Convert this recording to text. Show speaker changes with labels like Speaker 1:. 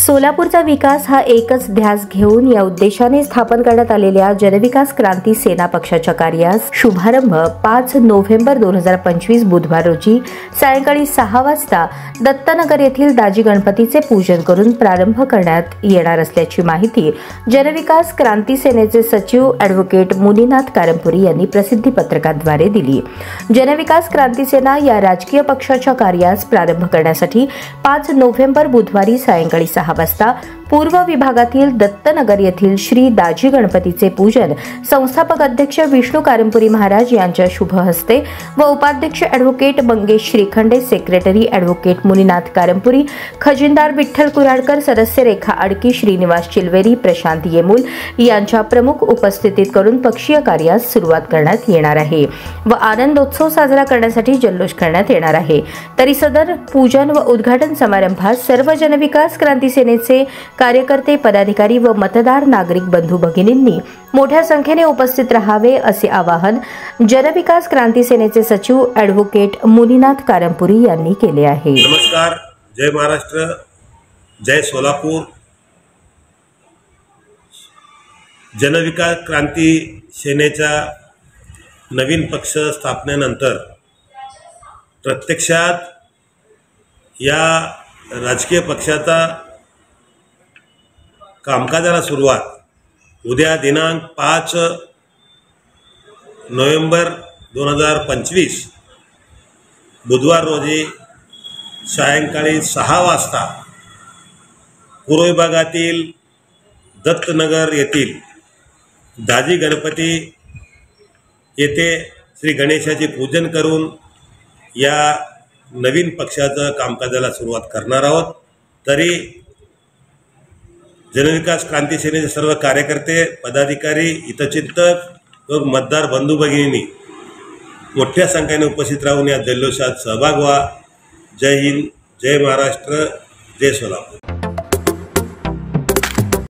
Speaker 1: सोलापूरचा विकास हा एकच ध्यास घेऊन या उद्देशाने स्थापन करण्यात आलेल्या जनविकास क्रांती सेना पक्षाच्या कार्यास शुभारंभ 5 नोव्हेंबर 2025 बुधवार रोजी सायंकाळी 6 वाजता दत्तनगर येथील दाजी गणपतीचे पूजन करून प्रारंभ करण्यात येणार असल्याची माहिती जनविकास क्रांती सेनेचे सचिव ॲडव्होकेट मुनीनाथ कारंपुरी यांनी प्रसिद्धी पत्रकाद्वारे दिली। जनविकास क्रांती सेना या राजकीय पक्षाच्या कार्यास प्रारंभ करण्यासाठी 5 नोव्हेंबर बुधवारी सायंकाळी 6 वाजता पूर्व विभागातील दत्तनगर येथील श्री दाजी गणपतीचे पूजन संस्थापक अध्यक्ष विष्णू कारंपुरी महाराज यांच्या शुभ हस्ते व उपाध्यक्ष advocate Mangesh Shrikhande, secretary advocate Muninath Karampuri, खजिनदार विठ्ठल कुराडकर, सदस्य रेखा अडकी, श्रीनिवास चिलवेरी, प्रशांत येमूल यांच्या प्रमुख उपस्थितीत करून पक्षीय कार्यास सुरुवात करण्यात येणार आहे व आनंदोत्सव साजरा करण्यासाठी जल्लोष करण्यात येणार आहे। तरी सदर पूजन व उद्घाटन समारंभात सर्व जनविकास क्रांती सेनेचे कार्यकर्ते, पदाधिकारी व मतदार नागरिक बंधू भगिनींनी मोठ्या संख्येने उपस्थित राहावे असे आवाहन जनविकास क्रांती सेनेचे सचिव ॲडव्होकेट मुनीनाथ कारंपुरी यांनी केले आहे।
Speaker 2: नमस्कार, जय महाराष्ट्र, जय सोलापूर। जनविकास क्रांती सेनेच्या नवीन पक्ष स्थापनेनंतर प्रत्यक्षात या राजकीय पक्षाचा कामकाजाला सुरुवात उद्या दिनांक 5 नोव्हेंबर 2025 बुधवार रोजी सायंकाळी 6 वाजता पूर्व विभागातील दत्तनगर येथील दाजी गणपती येथे श्री गणेशाचे पूजन करून या नवीन पक्षाचं कामकाजाला सुरुवात करणार आहोत। तरी जनविकास क्रांती सेनेचे सर्व कार्यकर्ते, पदाधिकारी, हितचिंतक व मतदार बंधू भगिनींनी मोठ्या संख्येने उपस्थित राहून या जल्लोषात सहभाग व्हा। जय हिंद, जय महाराष्ट्र, जय सोलापूर।